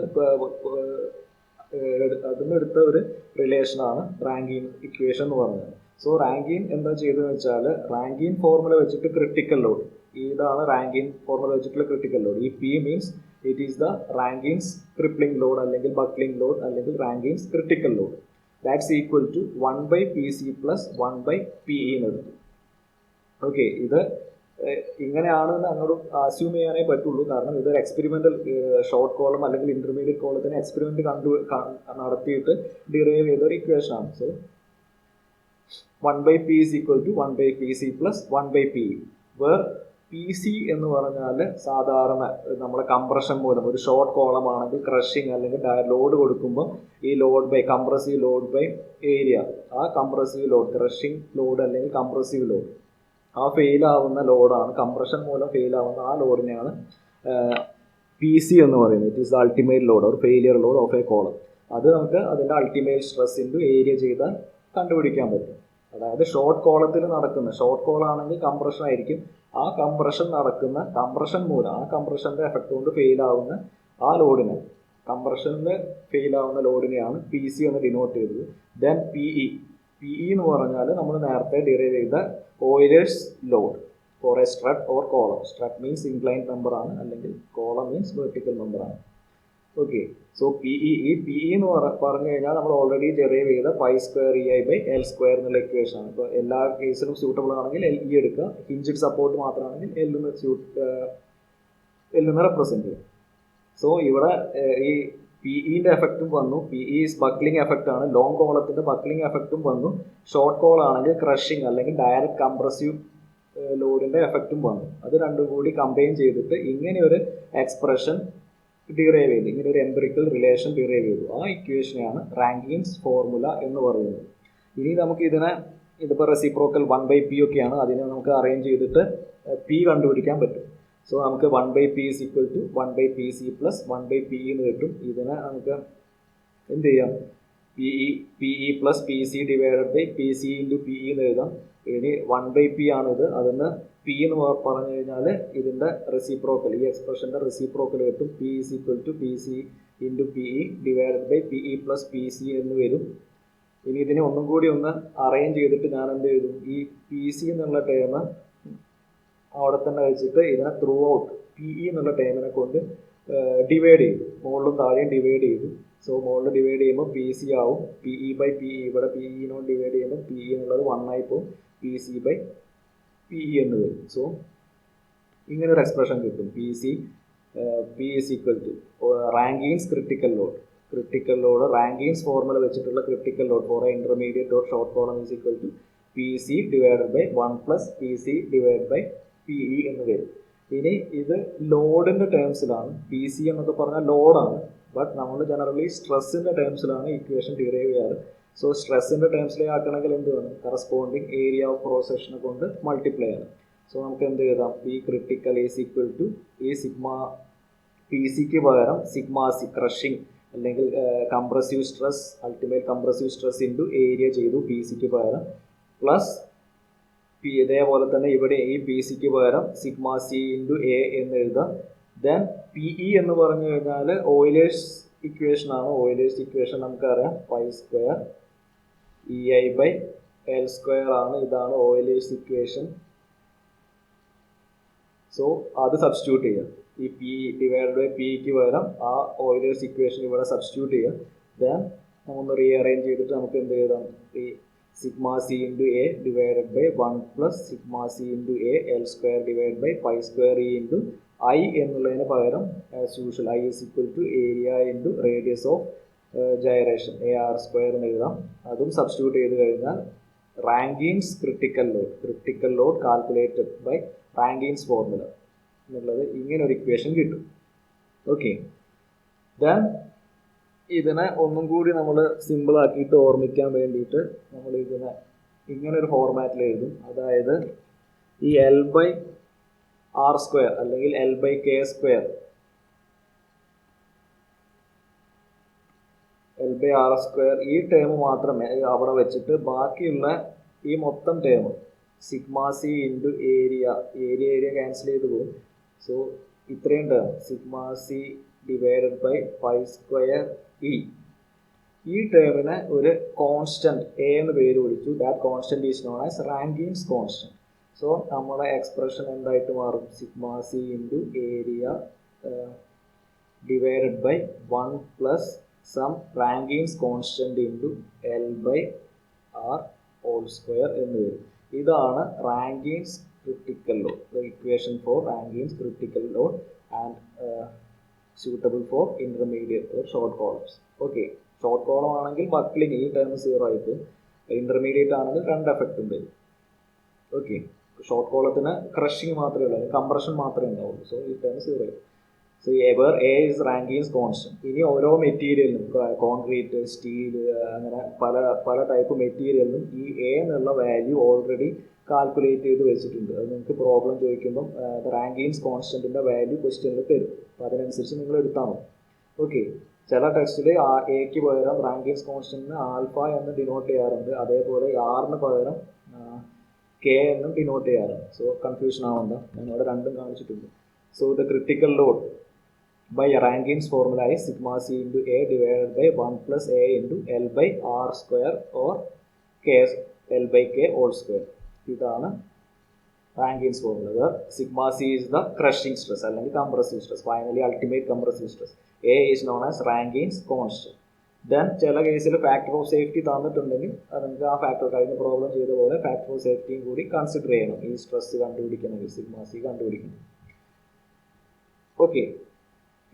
A: എടുത്ത ഒരു റിലേഷനാണ് റാങ്കീൻ ഇക്വേഷൻ എന്ന് പറയുന്നത്. സോ റാങ്കീൻ എന്താ ചെയ്തതെന്ന് വെച്ചാൽ റാങ്കീൻ ഫോർമുല വെച്ചിട്ട് ക്രിട്ടിക്കൽ ലോഡ്, ഇതാണ് റാങ്കീൻ ഫോർമുല വെച്ചിട്ടുള്ള ക്രിട്ടിക്കൽ ലോഡ്. ഈ P means it is the Rankine's crippling load അല്ലെങ്കിൽ ബക്ലിംഗ് ലോഡ് അല്ലെങ്കിൽ Rankine's critical load. That's equal to 1/Pc plus 1/Pe എന്ന് എടുത്തു. ഓക്കെ, ഇത് ഇങ്ങനെയാണെന്ന് അങ്ങോട്ട് അസ്യൂം ചെയ്യാനേ പറ്റുള്ളൂ. കാരണം ഇതൊരു എക്സ്പെരിമെന്റൽ ഷോർട്ട് കോളം അല്ലെങ്കിൽ ഇന്റർമീഡിയറ്റ് കോളത്തിന് എക്സ്പെരിമെന്റ് നടത്തിയിട്ട് ഡിറൈവ് ചെയ്ത ഒരു ഇക്വേഷൻ ആണ്. So 1/P is equal to 1/Pc plus 1/Pe, where PC എന്ന് പറഞ്ഞാൽ സാധാരണ നമ്മുടെ കംപ്രഷൻ മൂലം ഒരു ഷോർട്ട് കോളം ആണെങ്കിൽ ക്രഷിങ് അല്ലെങ്കിൽ ലോഡ് കൊടുക്കുമ്പോൾ ഈ load by compressive load by area, ആ കംപ്രസീവ് ലോഡ് ക്രഷിംഗ് ലോഡ് അല്ലെങ്കിൽ കംപ്രസീവ് ലോഡ്, ആ ഫെയിൽ ആവുന്ന ലോഡാണ്, കംപ്രഷൻ മൂലം ഫെയിൽ ആവുന്ന ആ ലോഡിനെയാണ് PC എന്ന് പറയുന്നത്. It is the ultimate load or failure load of a column. അത് നമുക്ക് അതിൻ്റെ അൾട്ടിമേറ്റ് സ്ട്രെസ് ഇൻറ്റു ഏരിയ ചെയ്താൽ കണ്ടുപിടിക്കാൻ പറ്റും. അതായത് ഷോർട്ട് കോളത്തിൽ നടക്കുന്ന, ഷോർട്ട് കോൾ ആണെങ്കിൽ കംപ്രഷൻ ആയിരിക്കും, ആ കംപ്രഷൻ നടക്കുന്ന കംപ്രഷൻ മൂലം ആ കംപ്രഷൻ്റെ എഫക്റ്റ് കൊണ്ട് ഫെയിൽ ആവുന്ന ആ ലോഡിനെ, കംപ്രഷനിൽ ഫെയിൽ ആവുന്ന ലോഡിനെയാണ് PC എന്ന് ഡിനോട്ട് ചെയ്തത്. ദെൻ PE എന്ന് പറഞ്ഞാൽ നമ്മൾ നേരത്തെ ഡിറൈവ് ചെയ്ത Euler's load for a strut or column. Strut means inclined member ആണ്, അല്ലെങ്കിൽ കോളം മീൻസ് വെർട്ടിക്കൽ മെമ്പർ ആണ്. ഓക്കെ, സോ ഈ PE എന്ന് പറഞ്ഞു കഴിഞ്ഞാൽ നമ്മൾ ഓൾറെഡി ഡെറൈവ് ചെയ്ത π²EI/L² എന്നുള്ള ഇക്വേഷൻ ആണ്. ഇപ്പോൾ എല്ലാ കേസിലും സ്യൂട്ടബിൾ ആണെങ്കിൽ LE എടുക്കുക, ഹിഞ്ചഡ് സപ്പോർട്ട് മാത്രമാണെങ്കിൽ L റെപ്രസെന്റ് ചെയ്യുക. സോ ഇവിടെ ഈ PEന്റെ എഫക്റ്റും വന്നു. PE ബക്ലിംഗ് എഫക്റ്റ് ആണ്, ലോങ് കോളത്തിന്റെ ബക്ലിംഗ് എഫക്റ്റും വന്നു. ഷോർട്ട് കോൾ ആണെങ്കിൽ ക്രഷിംഗ് അല്ലെങ്കിൽ ഡയറക്റ്റ് കംപ്രസീവ് ലോഡിന്റെ എഫക്റ്റും വന്നു. അത് രണ്ടും കൂടി കമ്പൈൻ ചെയ്തിട്ട് ഇങ്ങനെ ഒരു എക്സ്പ്രഷൻ ഡിറൈവ് ചെയ്തു, ഇങ്ങനെ ഒരു എംപിറിക്കൽ റിലേഷൻ ഡിറൈവ് ചെയ്തു. ആ ഇക്വേഷനെയാണ് റാങ്കീൻസ് ഫോർമുല എന്ന് പറയുന്നത്. ഇനി നമുക്ക് ഇതിപ്പോൾ റെസിപ്രോക്കൽ 1/P ഒക്കെയാണ്, അതിനെ നമുക്ക് അറേഞ്ച് ചെയ്തിട്ട് P കണ്ടുപിടിക്കാൻ പറ്റും. സോ നമുക്ക് 1/P is equal to 1/Pc plus 1/Pe എന്ന് കിട്ടും. ഇതിനെ നമുക്ക് എന്ത് ചെയ്യാം, PE plus PC divided by PC into PE എന്ന് എഴുതാം. ഇനി 1/P ആണിത്, അതിന് P എന്ന് പറഞ്ഞു കഴിഞ്ഞാൽ ഇതിൻ്റെ റെസിപ്രോക്കൽ, ഈ എക്സ്പ്രഷൻ്റെ റെസിപ്രോക്കൽ കിട്ടും. P is equal to PC into PE divided by PE plus PC എന്ന് വരും. ഇനി ഇതിനെ ഒന്നും കൂടി ഒന്ന് അറേഞ്ച് ചെയ്തിട്ട് ഞാൻ എന്ത് ചെയ്തു, ഈ PC എന്നുള്ള ടേം അവിടെ തന്നെ വെച്ചിട്ട് ഇതിനെ ത്രൂ ഔട്ട് PE എന്നുള്ള ടേമിനെ കൊണ്ട് ഡിവൈഡ് ചെയ്തു, മുകളിലും താഴെയും ഡിവൈഡ് ചെയ്തു. സോ മുകളിൽ ഡിവൈഡ് ചെയ്യുമ്പോൾ PC ആവും, PE/PE, ഇവിടെ PE നോട് ഡിവൈഡ് ചെയ്യുമ്പോൾ PE എന്നുള്ളത് 1 ആയി പോകും, PC/PE പി ഇ എന്ന് വരും. സോ ഇങ്ങനെ ഒരു എക്സ്പ്രഷൻ കിട്ടും. P is equal to Rankine's critical load Rankine's formula വെച്ചിട്ടുള്ള critical load for a intermediate or short column is equal to P C divided by 1 plus P C divide by P E എന്ന് വരും. ഇനി ഇത് ലോഡിന്റെ ടേംസിലാണ്. പി സി എന്നൊക്കെ പറഞ്ഞാൽ ലോഡാണ്, ബട്ട് നമ്മൾ ജനറലി സ്ട്രെസ്സിന്റെ ടേംസിലാണ് ഇക്വേഷൻ ഡിറൈവ് ചെയ്യാറ്. സോ സ്ട്രെസ്സിന്റെ ടേംസിലേക്ക് ആക്കണമെങ്കിൽ എന്ത് വേണം? കറസ്പോണ്ടിങ് ഏരിയ ഓഫ് ക്രോസ് സെക്ഷനെ കൊണ്ട് മൾട്ടിപ്ലൈ ആണ്. സോ നമുക്ക് എന്ത് എഴുതാം? P critical is equal to ഈ സിഗ്മ പി സിക്ക് പകരം സിഗ്മ സി ക്രഷിംഗ് അല്ലെങ്കിൽ compressive stress, ultimate compressive stress into area ചെയ്തു പി സിക്ക് പകരം, പ്ലസ് പി ഇതേപോലെ തന്നെ ഇവിടെ ഈ പി സിക്ക് പകരം സിഗ്മ സി ഇൻറ്റു എ എന്ന് എഴുതാം. ദെൻ പി ഇ എന്ന് പറഞ്ഞു കഴിഞ്ഞാൽ ഓയിലേഴ്സ് ഇക്വേഷൻ ആണ്. ഓയിലേഴ്സ് ഇക്വേഷൻ നമുക്കറിയാം, pi square E I by L square ആണ്. ഇതാണ് ഓയിലേഴ്സ് ഇക്വേഷൻ. സോ അത് സബ്സ്റ്റിറ്റ്യൂട്ട് ചെയ്യാം. ഈ പി ഡിവൈഡ് ബൈ പിക്ക് പകരം ആ ഓയിലേഴ്സ് ഇക്വേഷൻ ഇവിടെ സബ്സ്റ്റിറ്റ്യൂട്ട് ചെയ്യാം. ദെൻ നമ്മളൊന്ന് റീഅറേഞ്ച് ചെയ്തിട്ട് നമുക്ക് എന്ത് എഴുതാം? ഈ sigma C into A divided by 1 plus sigma C into A L square divide by pi square E into I എന്നുള്ളതിന് പകരം as usual I is equal to area into radius of gyration A R square എന്ന് എഴുതാം. അതും സബ്സ്റ്റിറ്റ്യൂട്ട് ചെയ്ത് കഴിഞ്ഞാൽ Rankine's critical load calculated by Rankine's formula എന്നുള്ളത് ഇങ്ങനെ ഒരു ഇക്വേഷൻ കിട്ടും. ഓക്കെ, ദെൻ ഇതിനെ ഒന്നും കൂടി നമ്മൾ സിമ്പിൾ ആക്കിയിട്ട് ഓർമ്മിക്കാൻ വേണ്ടിയിട്ട് നമ്മൾ ഇതിനെ ഇങ്ങനെ ഒരു ഫോർമാറ്റിൽ എഴുതും. അതായത് ഈ എൽ ബൈ ആർ സ്ക്വയർ അല്ലെങ്കിൽ L by K square, L by R square ഈ ടേം മാത്രമേ അവിടെ വെച്ചിട്ട് ബാക്കിയുള്ള ഈ മൊത്തം term sigma C into area cancel ചെയ്ത് പോകും. സോ ഇത്രയും term sigma C divided by pi square E, ഈ ടേമിനെ ഒരു കോൺസ്റ്റന്റ് എ എന്ന് പേര് വിളിച്ചു. That constant is known as Rankine's constant. So നമ്മുടെ എക്സ്പ്രഷൻ എന്തായിട്ട് മാറും? Sigma C into area divided by 1 plus some Rankine's constant into L by R whole square എന്ന് വരും. ഇതാണ് Rankine's critical load, the equation for Rankine's critical load and suitable for intermediate or short columns. Okay, short column ആണെങ്കിൽ ബക്ലിങ് ഈ ടേം 0 ആയിട്ട്, ഇന്റർമീഡിയറ്റ് ആണെങ്കിൽ 2 എഫക്റ്റും വരും. ഓക്കെ, ഷോർട്ട് കോളത്തിന് ക്രഷിങ് മാത്രമേ ഉള്ളൂ, കംപ്രഷൻ മാത്രമേ ഉണ്ടാവുള്ളൂ. സോ ഈ ടേം 0 ആയിട്ട്. So where A is Rankine's constant. ഇനി ഓരോ മെറ്റീരിയലിനും കോൺക്രീറ്റ്, സ്റ്റീൽ, അങ്ങനെ പല ടൈപ്പ് മെറ്റീരിയലിനും ഈ എ എന്നുള്ള വാല്യൂ ഓൾറെഡി കാൽക്കുലേറ്റ് ചെയ്ത് വെച്ചിട്ടുണ്ട്. അത് നിങ്ങൾക്ക് പ്രോബ്ലം ചോദിക്കുമ്പം റാങ്കീൻസ് കോൺസ്റ്റന്റിന്റെ വാല്യൂ ക്വസ്റ്റ്യനിൽ തരും. അപ്പോൾ അതിനനുസരിച്ച് നിങ്ങൾ എടുത്താൽ മതി. ഓക്കെ, ചില ടെക്സ്റ്റിൽ എക്ക് പകരം റാങ്കീൻസ് കോൺസ്റ്റന്റിന് ആൽഫ എന്ന് ഡിനോട്ട് ചെയ്യാറുണ്ട്. അതേപോലെ ആറിന് പകരം കെ എന്നും ഡിനോട്ട് ചെയ്യാറുണ്ട്. സോ കൺഫ്യൂഷൻ ആവണ്ട, ഞാൻ ഇവിടെ രണ്ടും കാണിച്ചിട്ടുണ്ട്. So the critical load by Rankins formula is sigma c into a divided by 1 plus a into L by r square or k L by k whole square. ഇതാണ് Rankins formula, where sigma c is the crushing stress അല്ലെങ്കിൽ compressive stress, finally ultimate compressive stress. A is known as Rankins constant. Then ചില കേസിൽ ഫാക്ടർ ഓഫ് സേഫ്റ്റി തന്നിട്ടുണ്ടെങ്കിൽ അത് നിങ്ങൾക്ക് ആ ഫാക്ടർ കഴിഞ്ഞ പ്രോബ്ലം ചെയ്ത പോലെ ഫാക്ടർ ഓഫ് സേഫ്റ്റിയും കൂടി കൺസിഡർ ചെയ്യണം ഈ സ്ട്രെസ് കണ്ടുപിടിക്കണമെങ്കിൽ, സിഗ്മ സി കണ്ടുപിടിക്കണം. ഓക്കെ,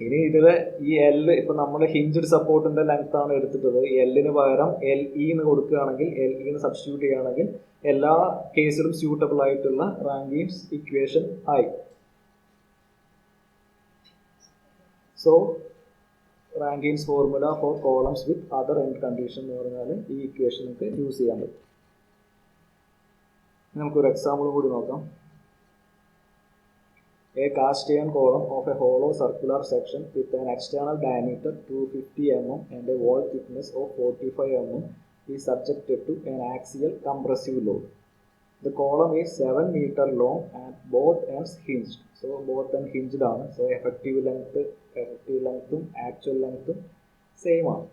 A: ഇനി ഇതില് ഈ എൽ ഇപ്പൊ നമ്മൾ ഹിഞ്ച്ഡ് സപ്പോർട്ടിന്റെ ലെങ്ത് ആണ് എടുത്തിട്ടത്. എല്ലിന് പകരം എൽ ഇ എന്ന് കൊടുക്കുകയാണെങ്കിൽ, എൽ ഇ എന്ന് സബ്സ്റ്റിറ്റ്യൂട്ട് ചെയ്യുകയാണെങ്കിൽ എല്ലാ കേസിലും സ്യൂട്ടബിൾ ആയിട്ടുള്ള റാങ്കീൻസ് ഇക്വേഷൻ ആയി. So Rankine's formula for columns with other end condition എന്ന് പറഞ്ഞാൽ ഈ ഇക്വേഷൻ നമുക്ക് യൂസ് ചെയ്യാൻ പറ്റും. നമുക്കൊരു എക്സാമ്പിൾ കൂടി നോക്കാം. A cast iron column of a hollow circular section with an external diameter 250 mm and a wall thickness of 45 mm is subjected to an axial compressive load. The column is 7 meter long and both ends hinged. So both ends hinged ആണ്. So effective length actual length same ആണ്.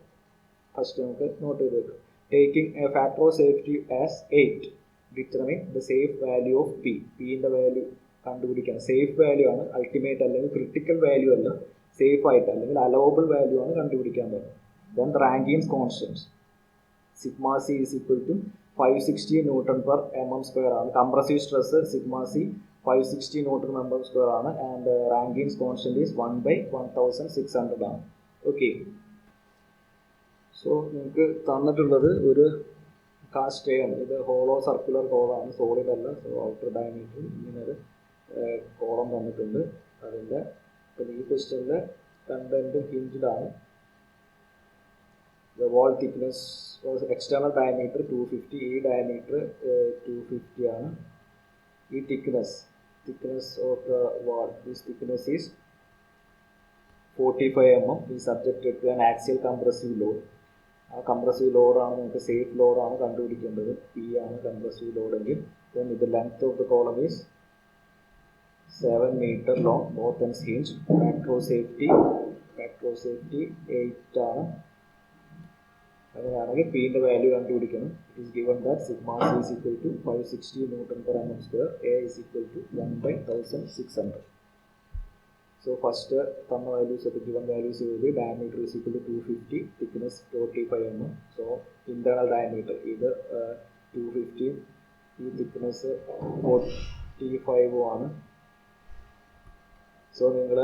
A: ഫസ്റ്റ് നമുക്ക് നോട്ട് ചെയ്ത് വെക്കാം. Taking a factor of safety as 8, determine the safe value of P. P ന്റെ വാല്യൂ കണ്ടുപിടിക്കണം. സേഫ് വാല്യൂ ആണ്, അൾട്ടിമേറ്റ് അല്ലെങ്കിൽ ക്രിട്ടിക്കൽ വാല്യൂ അല്ല, സേഫ് ആയിട്ട് അല്ലെങ്കിൽ അലവബിൾ വാല്യൂ ആണ് കണ്ടുപിടിക്കാൻ പറ്റും. Then Rankine's constants sigma C is equal to 560 Newton per mm square ആണ്. Compressive stress sigma C 560 Newton per mm square ആണ്. ആൻഡ് റാങ്കിൻസ് കോൺസ്റ്റന്റ് ഈസ് 1/1600 ആണ്. ഓക്കെ, സോ നിങ്ങൾക്ക് തന്നിട്ടുള്ളത് ഒരു കാസ്റ്റ് അയൺ, ഇത് ഹോളോ സർക്കുലർ കോളാണ്, സോളിഡ് അല്ല. സോ ഔട്ടർ ഡയമീറ്റർ ഇങ്ങനെ ഒരു കോളം തന്നിട്ടുണ്ട്. അതിൻ്റെ ഈ ക്വസ്റ്റ്യനിലെ കണ്ടന്റ് ഹിഞ്ച്ഡ് ആണ്. The wall thickness was external diameter 250, ഈ diameter 250 ആണ്. ഈ thickness of the wall, this thickness is 45 mm, is subjected to an axial compressive load. ആ കംപ്രസീവ് ലോഡാണ് നമുക്ക് സേഫ് ലോഡാണ് കണ്ടുപിടിക്കേണ്ടത്. പി ആണ് കംപ്രസീവ് ലോഡ് എങ്കിൽ then the length of the column is 7 meter long, both ends hinged. Factor of safety 8 ആണ്. അങ്ങനെയാണെങ്കിൽ പിന്റെ വാല്യൂ കണ്ടുപിടിക്കണം. It is given that sigma C is equal to 560 Newton per mm square, A is equal to 1/1600. So first തന്ന വാല്യൂസ് ഒക്കെ ഗിവൺ വാല്യൂസ് ചെയ്ത് diameter is equal to 250, thickness 45 mm. So internal diameter ഇത് 250, ഈ തിക്നെസ് 45 ആണ്. സോ നിങ്ങൾ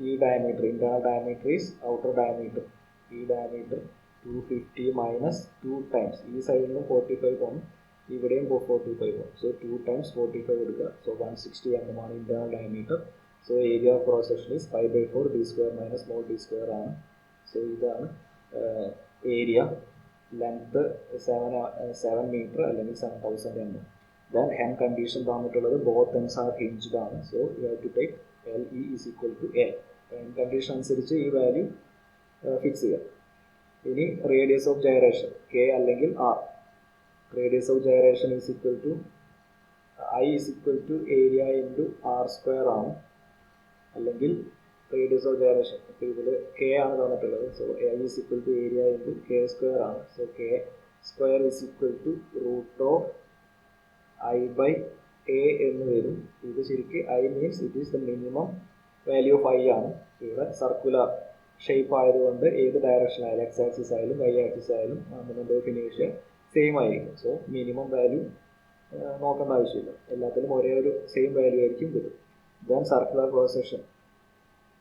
A: ഈ diameter internal diameter is outer diameter, ഈ ഡയമീറ്റർ 250 മൈനസ് 2 ടൈംസ്, ഈ സൈഡിലും 45 പോകണം, ഇവിടെയും 45 പോകും. സോ 2 times 45 എടുക്കുക. സോ 160 mm ആണ് internal diameter. So area of cross section is 5/4 d square minus small d square ആണ്. സോ ഇതാണ് ഏരിയ. ലെങ്ത് 7 മീറ്റർ അല്ലെങ്കിൽ 7000 mm. ദെൻ ഹെം കണ്ടീഷൻ തന്നിട്ടുള്ളത് ബോത്ത് എൻഡ്സ് ആർ ഹിഞ്ച്ഡ് ആണ്. So you have to take LE is equal to A. End condition അനുസരിച്ച് ഈ വാല്യൂ ഫിക്സ് ചെയ്യാം. ഇനി റേഡിയസ് ഓഫ് ഗൈറേഷൻ കെ അല്ലെങ്കിൽ R. Radius of gyration is equal to I is equal to area into R square ആണ്. അല്ലെങ്കിൽ റേഡിയസ് ഓഫ് ഗൈറേഷൻ ഇപ്പോൾ ഇതിൽ കെ ആണ് തന്നിട്ടുള്ളത്. So I is equal to area into K square ആണ്. So K square is equal to root of I by A എന്ന് വരും. ഇത് ശരിക്കും I means it is the minimum value of I ആണ്. ഇവിടെ സർക്കുലർ ഷേപ്പ് ആയതുകൊണ്ട് ഏത് ഡയറക്ഷൻ ആയാലും എക്സ് ആക്സിസ് ആയാലും വൈ ആക്സിസ് ആയാലും നമ്മുടെ ഫിനിഷ് സെയിം ആയിരിക്കും. സോ മിനിമം വാല്യൂ നോക്കേണ്ട ആവശ്യമില്ല, എല്ലാത്തിലും ഒരേ ഒരു സെയിം വാല്യൂ ആയിരിക്കും വരും. Then circular cross section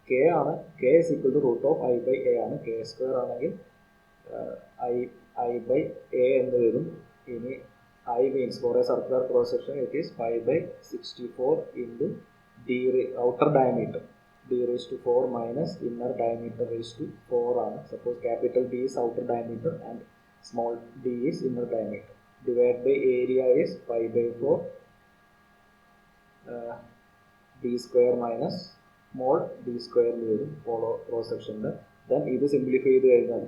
A: K ആണ്. K is equal to root of I by A ആണ്. കെ സ്ക്വയർ ആണെങ്കിൽ ഐ ബൈ എ എന്ന് വരും. ഇനി I means for a circular cross section it is 5/64 into D outer diameter d raised to 4 minus inner diameter raised to 4 ആണ്. Suppose capital D is outer diameter and small d is inner diameter. Divided by area is 5/4 d square minus small d square വരും follow cross sectionന്റെ. Then ഇത് സിംപ്ലിഫൈ ചെയ്ത് കഴിഞ്ഞാൽ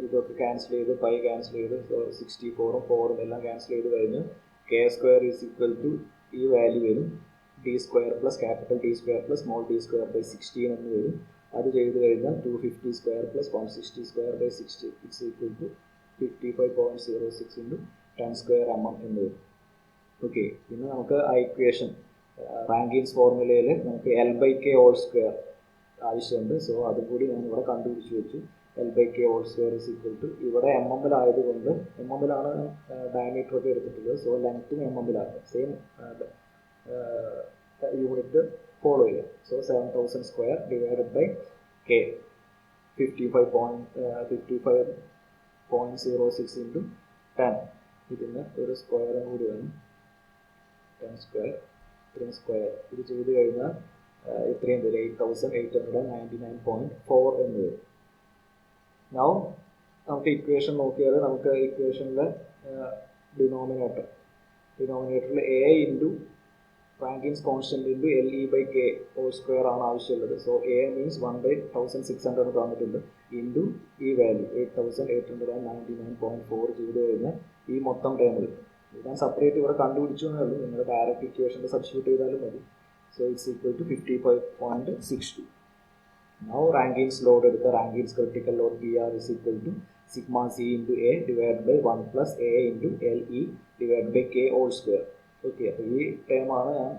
A: ഇതൊക്കെ ക്യാൻസൽ ചെയ്ത് പൈ ക്യാൻസൽ ചെയ്ത് 64ഉം 4ഉം എല്ലാം ക്യാൻസൽ ചെയ്ത് കഴിഞ്ഞാൽ K square is equal to ഈ വാല്യൂ വരും d square plus capital D square plus small d square by 16 എന്ന് വരും. അത് ചെയ്ത് കഴിഞ്ഞാൽ 250 square plus 160 square by 60 it's equal to 55.06 into 10 square mm എന്ന് വരും. ഓക്കെ, പിന്നെ നമുക്ക് ആ ഇക്വേഷൻ റാങ്കിൻസ് ഫോർമുലയിൽ നമുക്ക് L/K ഹോൾ സ്ക്വയർ ആവശ്യമുണ്ട്. സോ അതും കൂടി ഞാൻ ഇവിടെ കണ്ടുപിടിച്ച് വെച്ചു. L/K whole square is equal to ഇവിടെ mm ആയതുകൊണ്ട് mm-ലാണ് ഡയമീറ്റർ ഒക്കെ എടുത്തിട്ടുള്ളത്. സോ ലെങ്ത്തും mm-ലാണ് സെയിം യൂണിറ്റ് ഫോളോ ചെയ്യുക. So 7000 square divided by K 55.06 into 10. ഇതിന് ഒരു സ്ക്വയറും കൂടി വേണം. 10 സ്ക്വയർ ഇത്രയും സ്ക്വയർ ഇത് ചെയ്ത് കഴിഞ്ഞാൽ ഇത്രയും വരും 8899.4 എന്ന് വരും. നൗ നമുക്ക് ഇക്വേഷൻ നോക്കിയാൽ നമുക്ക് ഇക്വേഷനിലെ ഡിനോമിനേറ്ററിൽ A into Rankine's constant into LE by K whole square ആണ് ആവശ്യമുള്ളത്. സോ എ മീൻസ് 1/1600 തന്നിട്ടുണ്ട് ഇൻറ്റു ഈ വാല്യൂ 8899.4 ചെയ്ത് കഴിഞ്ഞാൽ ഈ മൊത്തം ടേം കിട്ടും. ഞാൻ സെപ്പറേറ്റ് ഇവിടെ കണ്ടുപിടിച്ചു എന്നേ ഉള്ളൂ, നിങ്ങൾ ഡയറക്റ്റ് ഇക്വേഷനിൽ സബ്സ്റ്റിറ്റ്യൂട്ട് ചെയ്താലും മതി. So it's equal to 55.62. Now Rankine's load എടുക്കുക. Rankine's critical load PR is equal to sigma C into A divide by 1 plus A into LE divide by K whole square. Okay, അപ്പോൾ ഈ ടേമാണ് ഞാൻ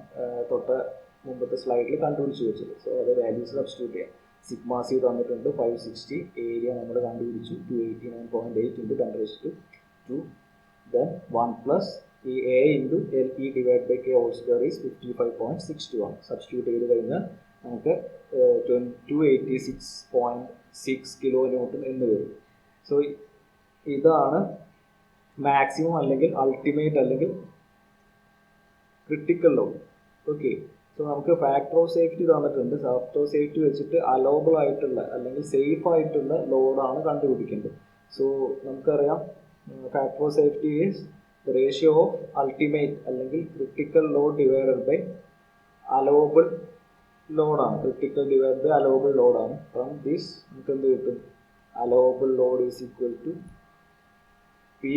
A: മുമ്പത്തെ സ്ലൈഡിൽ കണ്ടുപിടിച്ച് വെച്ചത്. സോ അത് വാല്യൂസ് സബ്സ്റ്റിറ്റ്യൂട്ട് ചെയ്യാം. സിഗ്മ സി തന്നിട്ടുണ്ട് 560, ഏരിയ നമ്മൾ കണ്ടുപിടിച്ചു 289.8 into 10⁻². then 1 plus A into LE divided by K whole square is 55.62 ആണ്. സബ്സ്റ്റിറ്റ്യൂട്ട് ചെയ്ത് കഴിഞ്ഞാൽ നമുക്ക് 286.6 കിലോ ന്യൂട്ടൺ എന്ന് വരും. സോ ഇതാണ് മാക്സിമം അല്ലെങ്കിൽ അൾട്ടിമേറ്റ് അല്ലെങ്കിൽ ക്രിട്ടിക്കൽ ലോഡ്. ഓക്കെ, സോ നമുക്ക് ഫാക്ടർ ഓഫ് സേഫ്റ്റി തന്നിട്ടുണ്ട്. ഫാക്ടർ ഓഫ് സേഫ്റ്റി വെച്ചിട്ട് അലോബിൾ ആയിട്ടുള്ള അല്ലെങ്കിൽ സേഫ് ആയിട്ടുള്ള ലോഡാണ് കണ്ടുപിടിക്കേണ്ടത്. സോ നമുക്കറിയാം factor of safety is the ratio of ultimate അല്ലെങ്കിൽ critical load divided by allowable ലോഡാണ്. ക്രിട്ടിക്കൽ ഡിവൈഡ് ബൈ അലോബിൾ ലോഡാണ്. ഫ്രം ദിസ് നമുക്ക് എന്ത് കിട്ടും? Allowable load is equal to P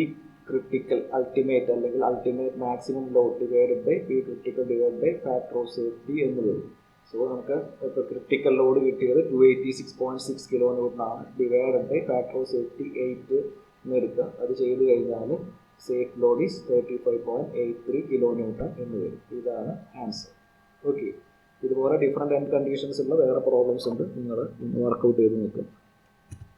A: critical ultimate അല്ലെങ്കിൽ ultimate maximum load divided by P critical divide by factor of safety എന്ന് വരും. സോ നമുക്ക് ഇപ്പോൾ ക്രിട്ടിക്കൽ ലോഡ് കിട്ടിയത് 286.6 കിലോ ന്യൂട്ടനാണ്. Divided by factor of safety 8 എന്ന് എടുക്കുക. അത് ചെയ്ത് കഴിഞ്ഞാൽ safe load is 35.83 kilo newton എന്ന് വരും. ഇതാണ് ആൻസർ. ഓക്കെ, ഇതുപോലെ ഡിഫറെൻറ്റ് എൻഡ് കണ്ടീഷൻസ് ഉള്ള വേറെ പ്രോബ്ലംസ് ഉണ്ട്. നിങ്ങൾ വർക്കൗട്ട് ചെയ്ത് നോക്കുക.